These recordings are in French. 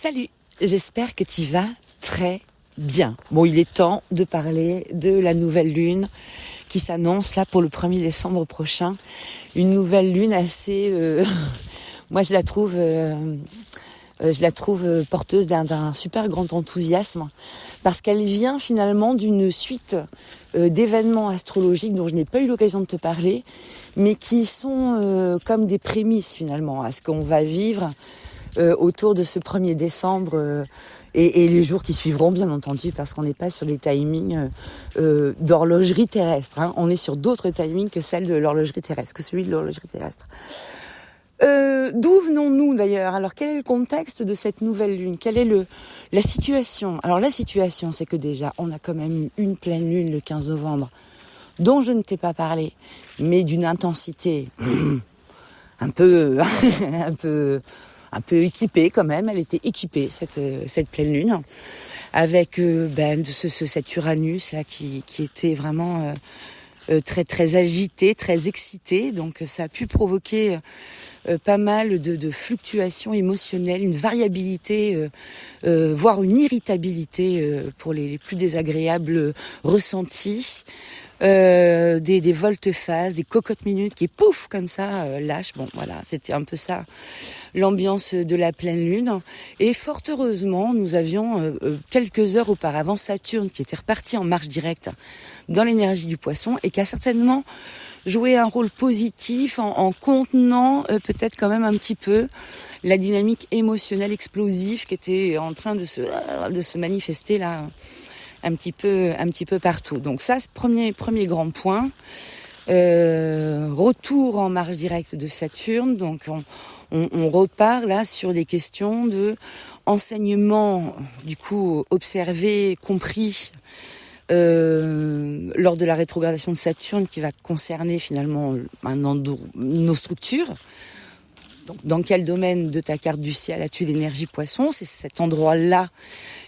Salut, j'espère que tu vas très bien. Bon, il est temps de parler de la nouvelle lune qui s'annonce là pour le 1er décembre prochain. Une nouvelle lune assez... moi, je la trouve porteuse d'un super grand enthousiasme parce qu'elle vient finalement d'une suite d'événements astrologiques dont je n'ai pas eu l'occasion de te parler, mais qui sont comme des prémices finalement à ce qu'on va vivre autour de ce 1er décembre et les jours qui suivront, bien entendu, parce qu'on n'est pas sur des timings d'horlogerie terrestre. Hein. On est sur d'autres timings que celle de l'horlogerie terrestre, que celui de l'horlogerie terrestre. D'où venons-nous d'ailleurs? Alors quel est le contexte de cette nouvelle lune? Quelle est la situation? Alors la situation, c'est que déjà, on a quand même eu une pleine lune le 15 novembre, dont je ne t'ai pas parlé, mais d'une intensité un peu équipée quand même. Elle était équipée cette pleine lune avec cet Uranus là qui était vraiment très très agité, très excité. Donc ça a pu provoquer pas mal de fluctuations émotionnelles, une variabilité, voire une irritabilité pour les plus désagréables ressentis. Des volte-face, des cocottes minutes qui pouf comme ça lâchent. Bon voilà, c'était un peu ça l'ambiance de la pleine lune. Et fort heureusement, nous avions quelques heures auparavant Saturne qui était reparti en marche directe dans l'énergie du Poisson et qui a certainement joué un rôle positif en contenant peut-être quand même un petit peu la dynamique émotionnelle explosive qui était en train de se manifester là un petit peu partout. Donc ça, c'est premier grand point. Retour en marche directe de Saturne. Donc on repart là sur les questions de enseignement, du coup observé, compris lors de la rétrogradation de Saturne qui va concerner finalement nos structures. Donc, dans quel domaine de ta carte du ciel as-tu l'énergie Poisson? C'est cet endroit-là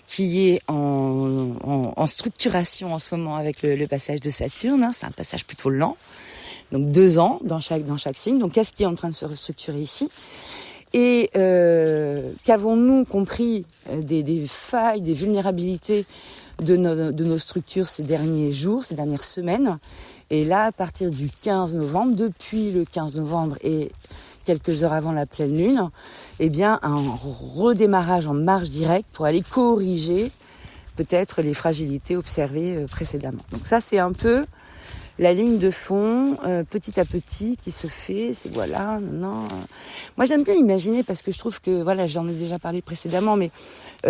qui est en structuration en ce moment avec le passage de Saturne. Hein. C'est un passage plutôt lent. Donc 2 ans dans chaque signe. Donc qu'est-ce qui est en train de se restructurer ici? Et qu'avons-nous compris des failles, des vulnérabilités de nos structures ces derniers jours, ces dernières semaines? Et là, à partir du 15 novembre, depuis le 15 novembre et quelques heures avant la pleine lune, eh bien, un redémarrage en marche directe pour aller corriger peut-être les fragilités observées précédemment. Donc ça, c'est un peu la ligne de fond, petit à petit, qui se fait. C'est voilà, non. Moi, j'aime bien imaginer parce que je trouve que voilà, j'en ai déjà parlé précédemment, mais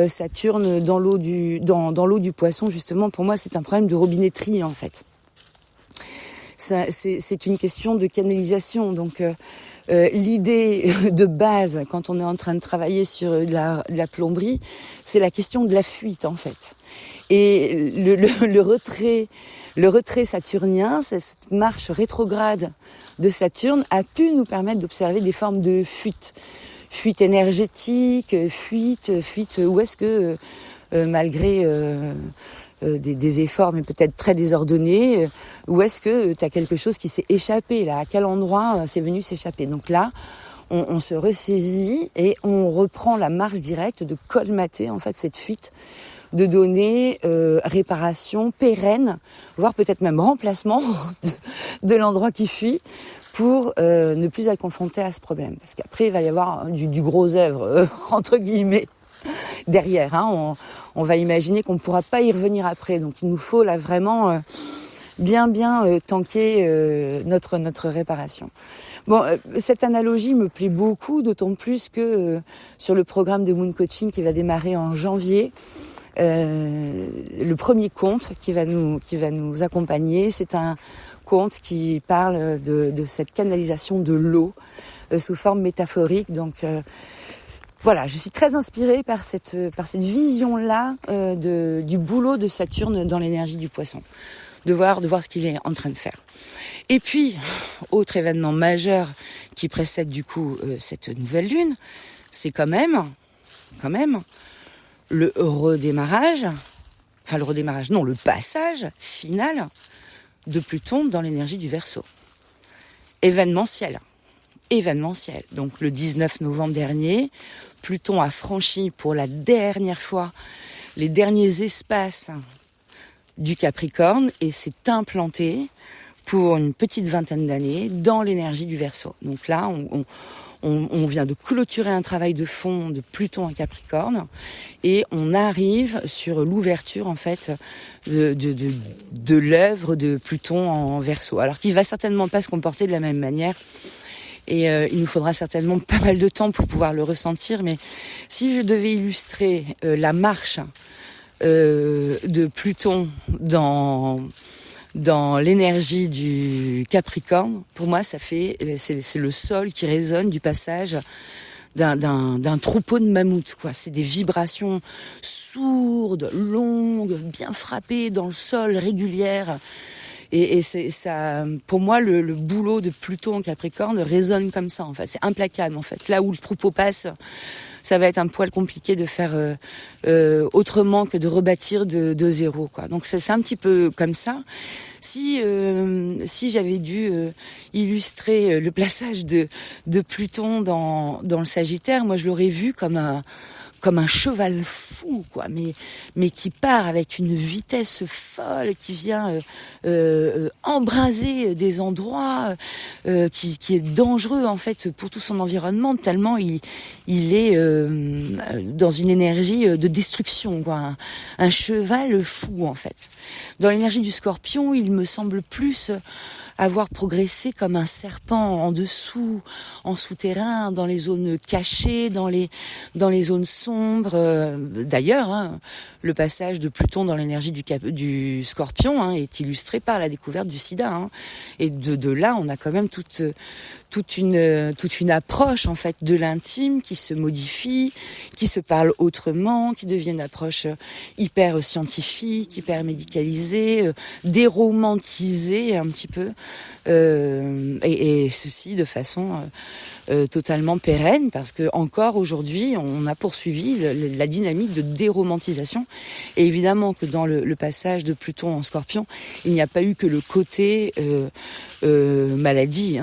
Saturne dans l'eau du Poisson, justement, pour moi, c'est un problème de robinetterie en fait. Ça, c'est une question de canalisation, donc. L'idée de base, quand on est en train de travailler sur de la plomberie, c'est la question de la fuite en fait. Et le retrait saturnien, cette marche rétrograde de Saturne, a pu nous permettre d'observer des formes de fuite. Fuite énergétique, fuite, où est-ce que malgré des efforts, mais peut-être très désordonnés, ou est-ce que tu as quelque chose qui s'est échappé là? À quel endroit c'est venu s'échapper? Donc là, on se ressaisit et on reprend la marche directe de colmater en fait cette fuite, de donner réparation pérenne, voire peut-être même remplacement de l'endroit qui fuit pour ne plus être confronté à ce problème. Parce qu'après, il va y avoir du gros œuvre, entre guillemets, derrière. Hein. On va imaginer qu'on ne pourra pas y revenir après. Donc il nous faut là vraiment bien tanker notre réparation. Bon, cette analogie me plaît beaucoup, d'autant plus que sur le programme de Moon Coaching qui va démarrer en janvier, le premier conte qui va nous accompagner, c'est un conte qui parle de cette canalisation de l'eau sous forme métaphorique. Donc voilà, je suis très inspirée par cette vision-là du boulot de Saturne dans l'énergie du Poisson, de voir ce qu'il est en train de faire. Et puis, autre événement majeur qui précède du coup cette nouvelle lune, c'est quand même le passage final de Pluton dans l'énergie du Verseau. Événementiel. événementiel. Donc le 19 novembre dernier, Pluton a franchi pour la dernière fois les derniers espaces du Capricorne et s'est implanté pour une petite vingtaine d'années dans l'énergie du Verseau. Donc là, on vient de clôturer un travail de fond de Pluton en Capricorne et on arrive sur l'ouverture en fait de l'œuvre de Pluton en Verseau. Alors qu'il va certainement pas se comporter de la même manière et il nous faudra certainement pas mal de temps pour pouvoir le ressentir. Mais si je devais illustrer la marche de Pluton dans l'énergie du Capricorne, pour moi, c'est le sol qui résonne du passage d'un troupeau de mammouths, quoi. C'est des vibrations sourdes, longues, bien frappées dans le sol, régulières. Et c'est ça, pour moi, le boulot de Pluton en Capricorne résonne comme ça, en fait. C'est implacable, en fait. Là où le troupeau passe, ça va être un poil compliqué de faire autrement que de rebâtir de zéro, quoi. Donc c'est un petit peu comme ça. Si j'avais dû illustrer le passage de Pluton dans le Sagittaire, moi je l'aurais vu comme un cheval fou, quoi, mais qui part avec une vitesse folle, qui vient embraser des endroits, qui est dangereux en fait pour tout son environnement, tellement il est dans une énergie de destruction, quoi, un cheval fou en fait. Dans l'énergie du Scorpion, il me semble plus avoir progressé comme un serpent en dessous, en souterrain, dans les zones cachées, dans les zones sombres. D'ailleurs, le passage de Pluton dans l'énergie du Scorpion est illustré par la découverte du sida. Et de là, on a quand même toute une approche en fait de l'intime qui se modifie, qui se parle autrement, qui devient une approche hyper scientifique, hyper médicalisée, déromantisée un petit peu, et ceci de façon totalement pérenne, parce que encore aujourd'hui on a poursuivi la dynamique de déromantisation. Et évidemment que dans le passage de Pluton en Scorpion, il n'y a pas eu que le côté maladie,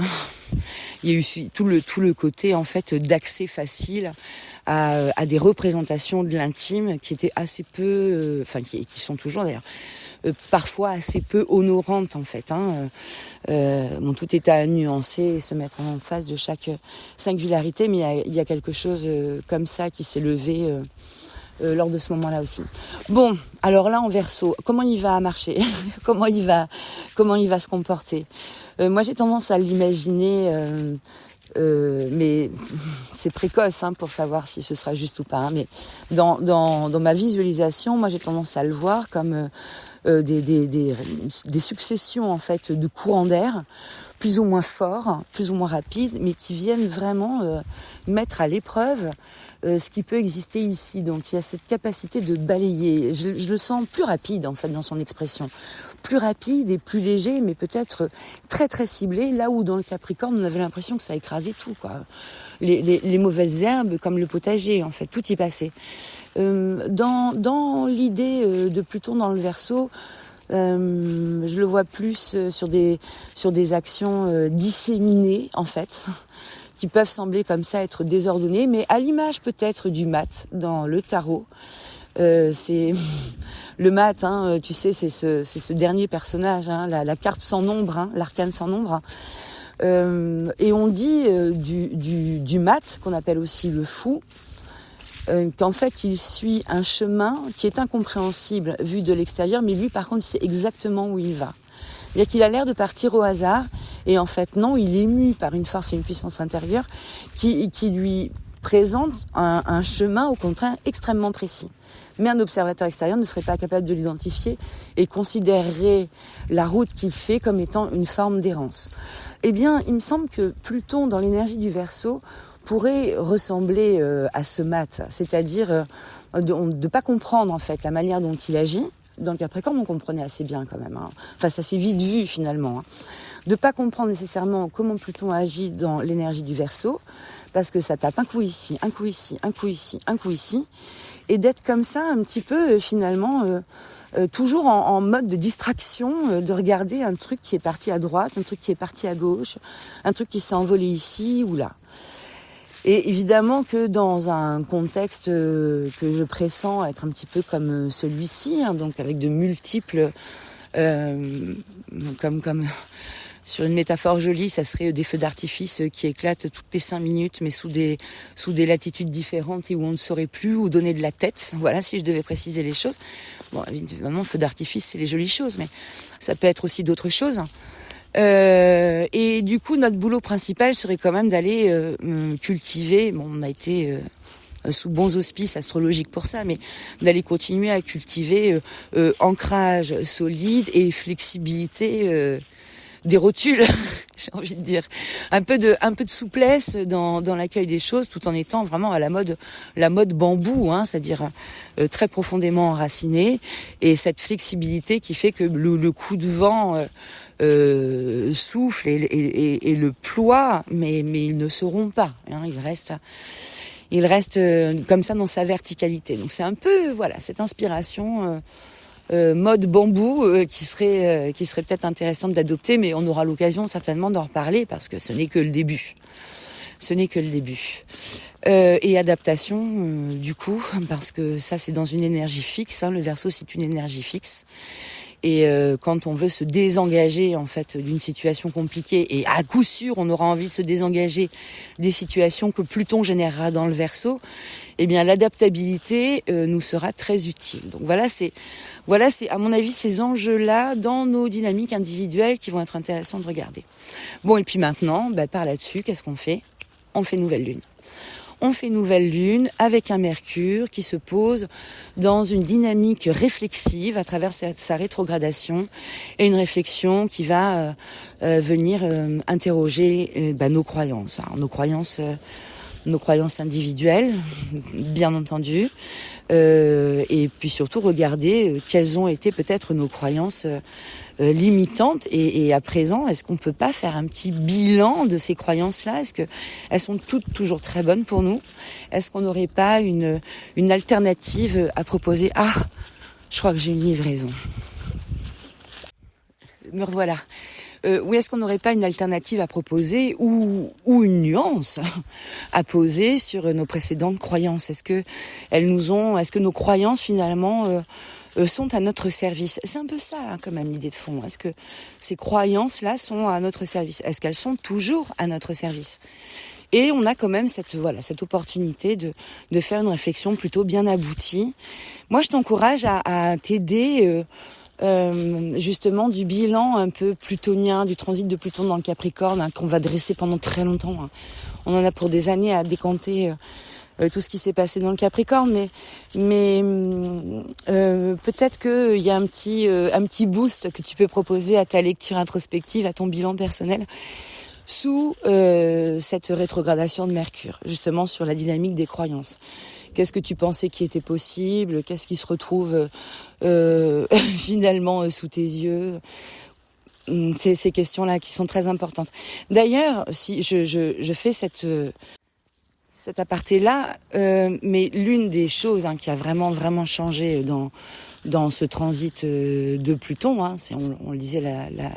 Il y a eu aussi tout le côté en fait d'accès facile à des représentations de l'intime qui étaient assez peu, qui sont toujours d'ailleurs parfois assez peu honorantes en fait. Tout est à nuancer et se mettre en face de chaque singularité, mais il y a quelque chose comme ça qui s'est levé lors de ce moment-là aussi. Bon, alors là en Verseau, comment il va marcher comment il va se comporter? Moi j'ai tendance à l'imaginer, mais c'est précoce pour savoir si ce sera juste ou pas. Mais dans ma visualisation, moi j'ai tendance à le voir comme des successions en fait de courants d'air, plus ou moins forts, plus ou moins rapides, mais qui viennent vraiment mettre à l'épreuve ce qui peut exister ici. Donc il y a cette capacité de balayer. Je le sens plus rapide en fait dans son expression, plus rapide et plus léger, mais peut-être très très ciblé. Là où dans le Capricorne on avait l'impression que ça écrasait tout, quoi. Les mauvaises herbes comme le potager, en fait, tout y passait. Dans l'idée de Pluton dans le Verseau, je le vois plus sur des actions disséminées en fait, qui peuvent sembler comme ça être désordonnées, mais à l'image peut-être du mat dans le tarot. C'est le mat, tu sais, c'est ce dernier personnage, la carte sans nombre, l'arcane sans nombre. Et on dit du mat, qu'on appelle aussi le fou, qu'en fait il suit un chemin qui est incompréhensible vu de l'extérieur, mais lui par contre il sait exactement où il va. C'est-à-dire qu'il a l'air de partir au hasard, et en fait non, il est mu par une force et une puissance intérieure qui lui présente un chemin au contraire extrêmement précis. Mais un observateur extérieur ne serait pas capable de l'identifier et considérerait la route qu'il fait comme étant une forme d'errance. Eh bien, il me semble que Pluton, dans l'énergie du Verseau, pourrait ressembler à ce mat, c'est-à-dire de ne pas comprendre en fait la manière dont il agit. Dans le Capricorne, on comprenait assez bien quand même. Enfin, ça s'est vite vu finalement. De pas comprendre nécessairement comment Pluton agit dans l'énergie du Verseau, parce que ça tape un coup ici, un coup ici, un coup ici, un coup ici, et d'être comme ça un petit peu finalement toujours en mode de distraction, de regarder un truc qui est parti à droite, un truc qui est parti à gauche, un truc qui s'est envolé ici ou là. Et évidemment que dans un contexte que je pressens être un petit peu comme celui-ci, donc avec de multiples, comme sur une métaphore jolie, ça serait des feux d'artifice qui éclatent toutes les 5 minutes, mais sous des latitudes différentes et où on ne saurait plus où donner de la tête. Voilà, si je devais préciser les choses. Bon, évidemment, feu d'artifice, c'est les jolies choses, mais ça peut être aussi d'autres choses. Et du coup, notre boulot principal serait quand même d'aller cultiver. Bon, on a été sous bons auspices astrologiques pour ça, mais d'aller continuer à cultiver ancrage solide et flexibilité des rotules, j'ai envie de dire. Un peu de souplesse dans l'accueil des choses, tout en étant vraiment à la mode bambou, c'est-à-dire très profondément enraciné, et cette flexibilité qui fait que le coup de vent souffle et le ploie, mais ils ne seront pas. Il reste comme ça dans sa verticalité. Donc c'est un peu cette inspiration mode bambou qui serait peut-être intéressante d'adopter, mais on aura l'occasion certainement d'en reparler parce que ce n'est que le début. Et adaptation du coup, parce que ça c'est dans une énergie fixe, le Verseau c'est une énergie fixe. Et quand on veut se désengager en fait d'une situation compliquée, et à coup sûr on aura envie de se désengager des situations que Pluton générera dans le Verseau, eh bien l'adaptabilité nous sera très utile. Donc voilà, c'est à mon avis ces enjeux-là dans nos dynamiques individuelles qui vont être intéressants de regarder. Bon, et puis maintenant, par là-dessus, qu'est-ce qu'on fait ? On fait nouvelle lune. On fait nouvelle lune avec un Mercure qui se pose dans une dynamique réflexive à travers sa rétrogradation, et une réflexion qui va venir interroger nos croyances. Alors, nos croyances individuelles, bien entendu, et puis surtout regarder quelles ont été peut-être nos croyances limitantes, et à présent, est-ce qu'on peut pas faire un petit bilan de ces croyances-là ? Est-ce que elles sont toutes toujours très bonnes pour nous ? Est-ce qu'on n'aurait pas une alternative à proposer ? Ah, je crois que j'ai une livraison. Me revoilà. Ou est-ce qu'on n'aurait pas une alternative à proposer ou une nuance à poser sur nos précédentes croyances ? Est-ce que nos croyances finalement sont à notre service ? C'est un peu ça quand même l'idée de fond. Est-ce que ces croyances-là sont à notre service ? Est-ce qu'elles sont toujours à notre service ? Et on a quand même cette opportunité de faire une réflexion plutôt bien aboutie. Moi, je t'encourage à t'aider justement du bilan un peu plutonien, du transit de Pluton dans le Capricorne, qu'on va dresser pendant très longtemps. On en a pour des années à décanter tout ce qui s'est passé dans le Capricorne, mais peut-être qu'il y a un petit boost que tu peux proposer à ta lecture introspective, à ton bilan personnel, sous cette rétrogradation de Mercure, justement sur la dynamique des croyances. Qu'est-ce que tu pensais qui était possible ? Qu'est-ce qui se retrouve finalement sous tes yeux ? C'est ces questions-là qui sont très importantes. D'ailleurs, si je fais cet aparté-là, mais l'une des choses qui a vraiment changé dans ce transit de Pluton, on le disait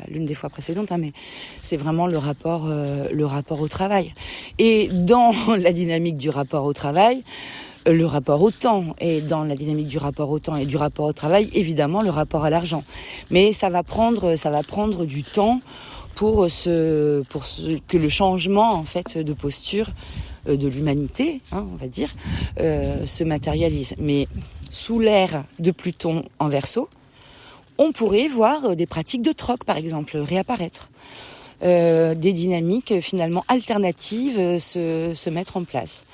l'une des fois précédentes, mais c'est vraiment le rapport au travail. Et dans la dynamique du rapport au travail, le rapport au temps, et dans la dynamique du rapport au temps et du rapport au travail, évidemment le rapport à l'argent. Mais ça va prendre du temps pour que le changement en fait de posture de l'humanité, on va dire, se matérialise. Mais sous l'ère de Pluton en Verseau, on pourrait voir des pratiques de troc, par exemple, réapparaître. Des dynamiques finalement alternatives se mettre en place.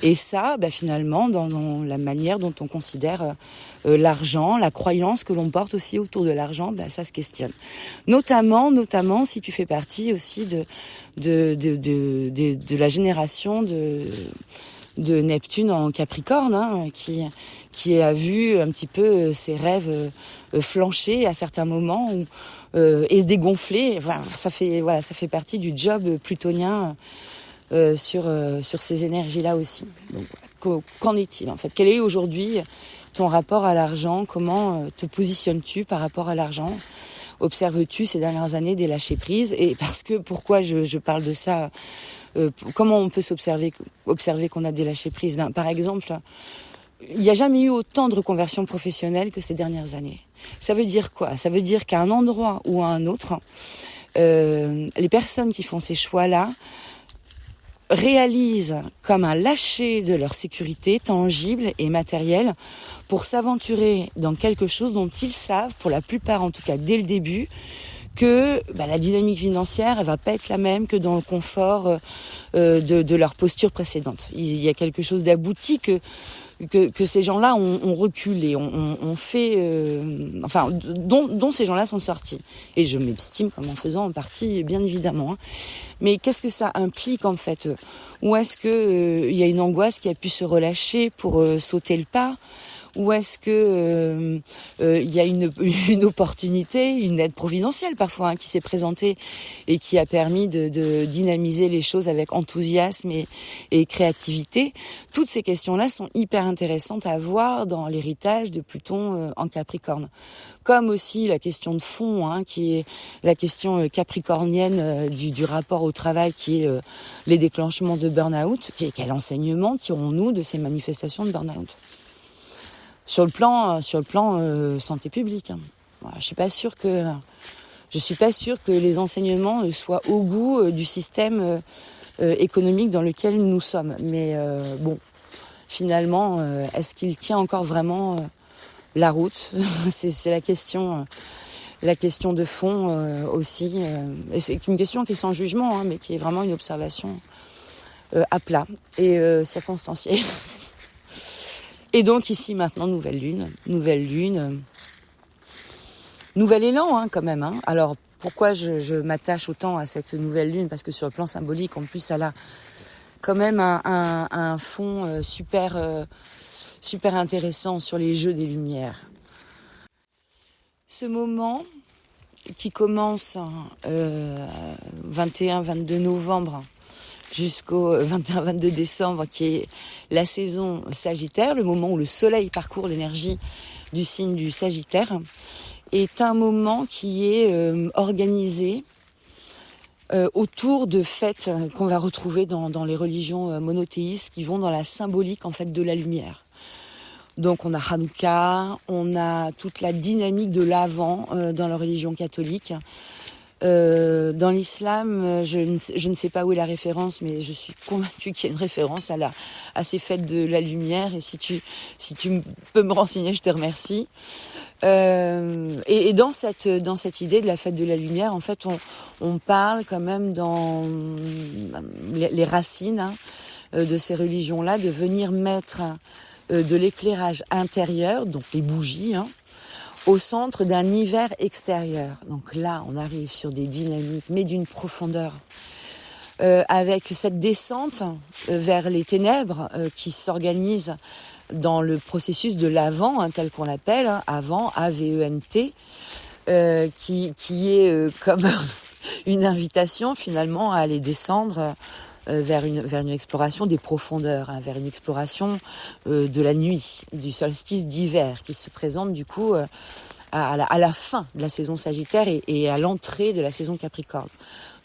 Et ça, finalement, dans la manière dont on considère l'argent, la croyance que l'on porte aussi autour de l'argent, ça se questionne. Notamment si tu fais partie aussi de la génération de Neptune en Capricorne, qui a vu un petit peu ses rêves flancher à certains moments et se dégonfler. Ça fait partie du job plutonien sur ces énergies-là aussi. Donc, qu'en est-il en fait ? Quelle est aujourd'hui ton rapport à l'argent, comment te positionnes-tu par rapport à l'argent? Observes-tu ces dernières années des lâcher-prises? Et pourquoi je parle de ça, comment on peut observer qu'on a des lâcher-prises? Par exemple, il n'y a jamais eu autant de reconversion professionnelle que ces dernières années. Ça veut dire quoi? Ça veut dire qu'à un endroit ou à un autre, les personnes qui font ces choix-là réalisent comme un lâcher de leur sécurité tangible et matérielle pour s'aventurer dans quelque chose dont ils savent, pour la plupart en tout cas dès le début, que la dynamique financière elle va pas être la même que dans le confort de leur posture précédente. Il y a quelque chose d'abouti que ces gens-là ont reculé, ont fait, dont ces gens-là sont sortis. Et je m'estime comme en faisant en partie, bien évidemment. Hein. Mais qu'est-ce que ça implique en fait? Ou est-ce que y a une angoisse qui a pu se relâcher pour sauter le pas? Ou est-ce que y a une opportunité, une aide providentielle parfois qui s'est présentée et qui a permis de dynamiser les choses avec enthousiasme et créativité? Toutes ces questions-là sont hyper intéressantes à voir dans l'héritage de Pluton en Capricorne. Comme aussi la question de fond, qui est la question capricornienne du rapport au travail, qui est les déclenchements de burn-out. Quel enseignement tirons-nous de ces manifestations de burn-out ? Sur le plan santé publique. Voilà, je suis pas sûre que les enseignements soient au goût du système économique dans lequel nous sommes. Mais finalement, est-ce qu'il tient encore vraiment la route? C'est la question de fond aussi. Et c'est une question qui est sans jugement, mais qui est vraiment une observation à plat et circonstanciée. Et donc ici maintenant, nouvelle lune, nouvel élan quand même. Alors pourquoi je m'attache autant à cette nouvelle lune? Parce que sur le plan symbolique, en plus, elle a quand même un fond super intéressant sur les jeux des lumières. Ce moment qui commence 21-22 novembre jusqu'au 21-22 décembre, qui est la saison Sagittaire, le moment où le soleil parcourt l'énergie du signe du Sagittaire, est un moment qui est organisé autour de fêtes qu'on va retrouver dans les religions monothéistes qui vont dans la symbolique en fait de la lumière. Donc on a Hanouka, on a toute la dynamique de l'Avent dans la religion catholique. Dans l'islam, je ne sais pas où est la référence, mais je suis convaincue qu'il y a une référence à ces fêtes de la lumière. Et si tu peux me renseigner, je te remercie. Et dans cette idée de la fête de la lumière, en fait, on parle quand même dans les racines de ces religions-là, de venir mettre de l'éclairage intérieur, donc les bougies, au centre d'un hiver extérieur. Donc là, on arrive sur des dynamiques, mais d'une profondeur, avec cette descente vers les ténèbres qui s'organise dans le processus de l'Avent, tel qu'on l'appelle, Avant, A-V-E-N-T, qui est comme une invitation finalement à aller descendre vers une exploration des profondeurs, vers une exploration de la nuit, du solstice d'hiver, qui se présente du coup à la fin de la saison Sagittaire et à l'entrée de la saison Capricorne.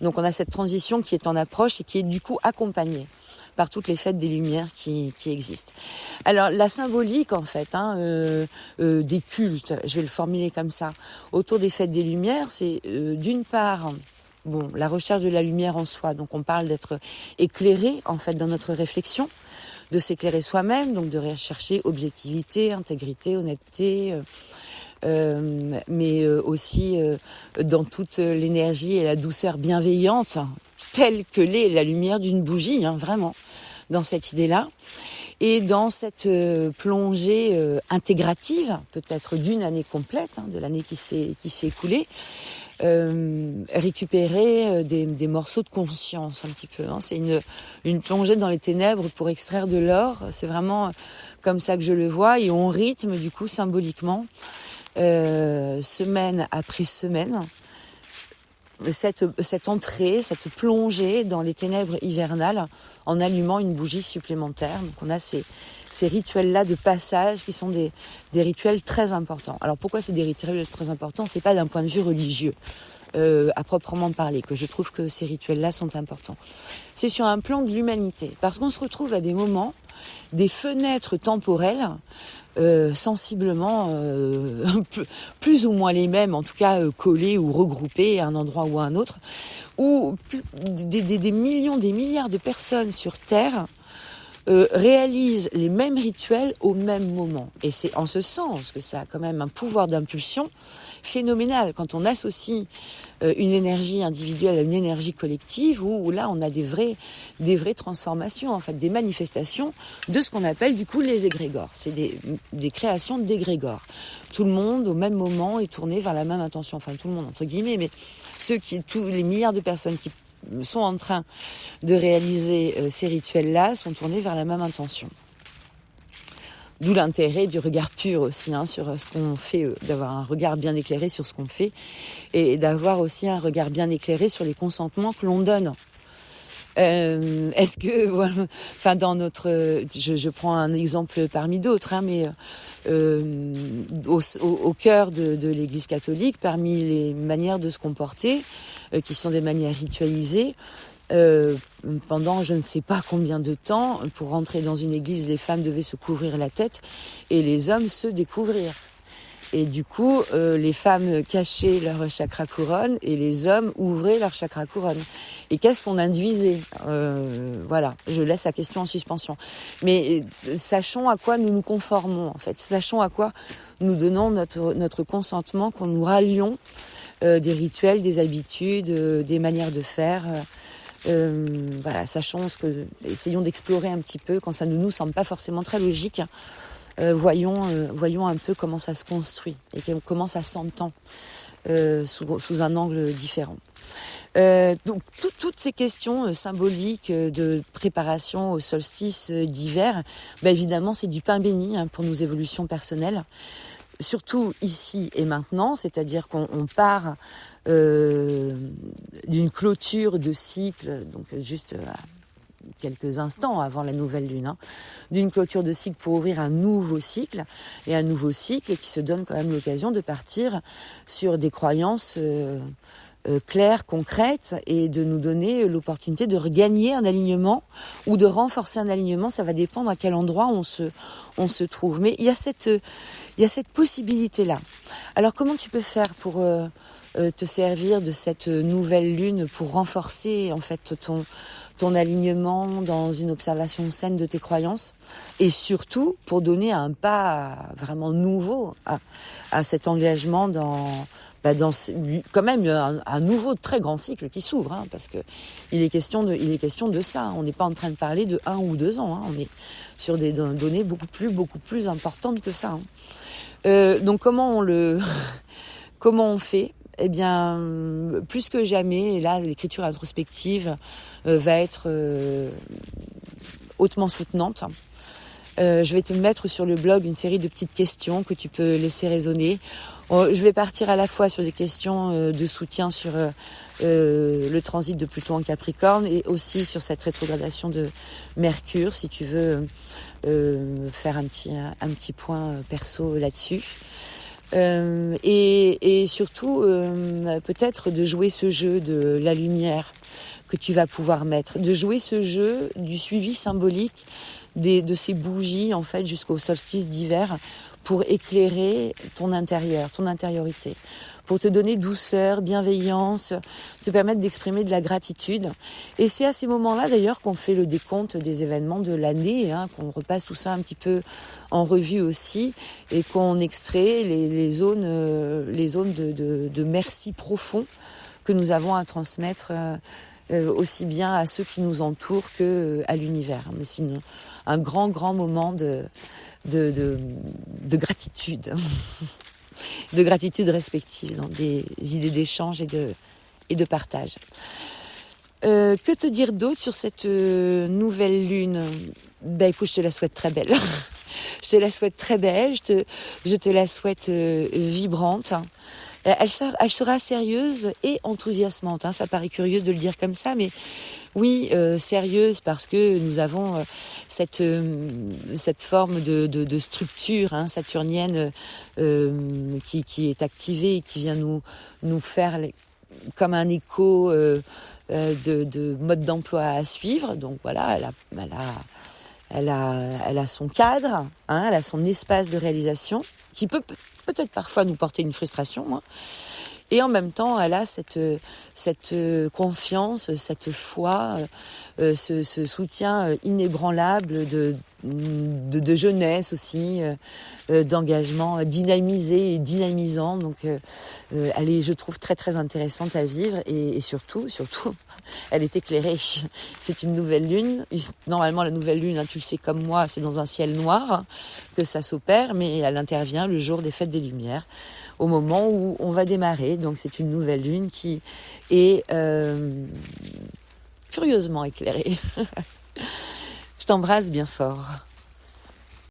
Donc on a cette transition qui est en approche et qui est du coup accompagnée par toutes les fêtes des Lumières qui existent. Alors la symbolique en fait des cultes, je vais le formuler comme ça, autour des fêtes des Lumières, c'est d'une part la recherche de la lumière en soi. Donc on parle d'être éclairé en fait dans notre réflexion, de s'éclairer soi-même, donc de rechercher objectivité, intégrité, honnêteté, mais aussi dans toute l'énergie et la douceur bienveillante, telle que l'est la lumière d'une bougie, vraiment, dans cette idée-là. Et dans cette plongée intégrative, peut-être d'une année complète, de l'année qui s'est écoulée, récupérer des morceaux de conscience un petit peu. C'est une plongée dans les ténèbres pour extraire de l'or. C'est vraiment comme ça que je le vois. Et on rythme du coup symboliquement, semaine après semaine, cette entrée, cette plongée dans les ténèbres hivernales en allumant une bougie supplémentaire. Donc on a ces ces rituels-là de passage qui sont des rituels très importants. Alors pourquoi c'est des rituels très importants ? C'est pas d'un point de vue religieux à proprement parler que je trouve que ces rituels-là sont importants. C'est sur un plan de l'humanité, parce qu'on se retrouve à des moments, des fenêtres temporelles sensiblement plus ou moins les mêmes, en tout cas collées ou regroupées à un endroit ou à un autre, où des millions, des milliards de personnes sur Terre réalisent les mêmes rituels au même moment. Et c'est en ce sens que ça a quand même un pouvoir d'impulsion phénoménal quand on associe une énergie individuelle à une énergie collective où là on a des vraies transformations, en fait des manifestations de ce qu'on appelle du coup les égrégores. C'est des créations d'égrégores. Tout le monde au même moment est tourné vers la même intention, enfin tout le monde entre guillemets, mais tous les milliards de personnes qui sont en train de réaliser ces rituels-là sont tournés vers la même intention. D'où l'intérêt du regard pur aussi sur ce qu'on fait, d'avoir un regard bien éclairé sur ce qu'on fait et d'avoir aussi un regard bien éclairé sur les consentements que l'on donne. Est-ce que, voilà, enfin dans notre, je prends un exemple parmi d'autres, mais au cœur de l'Église catholique, parmi les manières de se comporter, qui sont des manières ritualisées. Pendant je ne sais pas combien de temps, pour rentrer dans une église, les femmes devaient se couvrir la tête et les hommes se découvrir. Et du coup, les femmes cachaient leur chakra couronne et les hommes ouvraient leur chakra couronne. Et qu'est-ce qu'on induisait ? Voilà, je laisse la question en suspension. Mais sachons à quoi nous nous conformons, en fait. Sachons à quoi nous donnons notre consentement, qu'on nous rallions des rituels, des habitudes, des manières de faire. Voilà, essayons d'explorer un petit peu quand ça ne nous semble pas forcément très logique. Voyons un peu comment ça se construit et comment ça s'entend sous un angle différent. Donc toutes ces questions symboliques de préparation au solstice d'hiver, évidemment c'est du pain béni pour nos évolutions personnelles. Surtout ici et maintenant, c'est-à-dire qu'on part d'une clôture de cycle, donc juste quelques instants avant la nouvelle lune, d'une clôture de cycle pour ouvrir un nouveau cycle, et un nouveau cycle qui se donne quand même l'occasion de partir sur des croyances claires, concrètes, et de nous donner l'opportunité de regagner un alignement ou de renforcer un alignement. Ça va dépendre à quel endroit on se trouve. Mais il y a cette possibilité-là. Alors comment tu peux faire pour te servir de cette nouvelle lune pour renforcer en fait ton alignement dans une observation saine de tes croyances, et surtout pour donner un pas vraiment nouveau à cet engagement dans quand même un nouveau très grand cycle qui s'ouvre, parce que il est question de ça. On n'est pas en train de parler de 1 ou 2 ans, on est sur des données beaucoup plus importantes que ça. Donc comment on fait ? Eh bien, plus que jamais, et là, l'écriture introspective va être hautement soutenante. Je vais te mettre sur le blog une série de petites questions que tu peux laisser résonner. Je vais partir à la fois sur des questions de soutien sur le transit de Pluton en Capricorne, et aussi sur cette rétrogradation de Mercure, si tu veux faire un petit point perso là-dessus. Et surtout peut-être de jouer ce jeu de la lumière que tu vas pouvoir mettre, de jouer ce jeu du suivi symbolique de ces bougies en fait jusqu'au solstice d'hiver, pour éclairer ton intérieur, ton intériorité, pour te donner douceur, bienveillance, te permettre d'exprimer de la gratitude. Et c'est à ces moments-là d'ailleurs qu'on fait le décompte des événements de l'année, qu'on repasse tout ça un petit peu en revue aussi, et qu'on extrait les zones de merci profond que nous avons à transmettre aussi bien à ceux qui nous entourent que à l'univers. Mais c'est un grand moment de gratitude, de gratitude respective, dans des idées d'échange et de partage. Que te dire d'autre sur cette nouvelle lune ? Écoute, je te la souhaite très belle. Je te la souhaite très belle, je te la souhaite vibrante. Elle sera sérieuse et enthousiasmante. Ça paraît curieux de le dire comme ça, mais Oui, sérieuse parce que nous avons cette forme de structure saturnienne qui est activée et qui vient nous faire comme un écho de mode d'emploi à suivre. Donc voilà, elle a son cadre, elle a son espace de réalisation qui peut peut-être parfois nous porter une frustration, et en même temps, elle a cette confiance, cette foi, ce soutien inébranlable de jeunesse aussi, d'engagement dynamisé et dynamisant. Donc, elle est, je trouve, très très intéressante à vivre et surtout, elle est éclairée. C'est une nouvelle lune. Normalement, la nouvelle lune, tu le sais comme moi, c'est dans un ciel noir que ça s'opère, mais elle intervient le jour des fêtes des Lumières, au moment où on va démarrer. Donc c'est une nouvelle lune qui est curieusement éclairée. Je t'embrasse bien fort.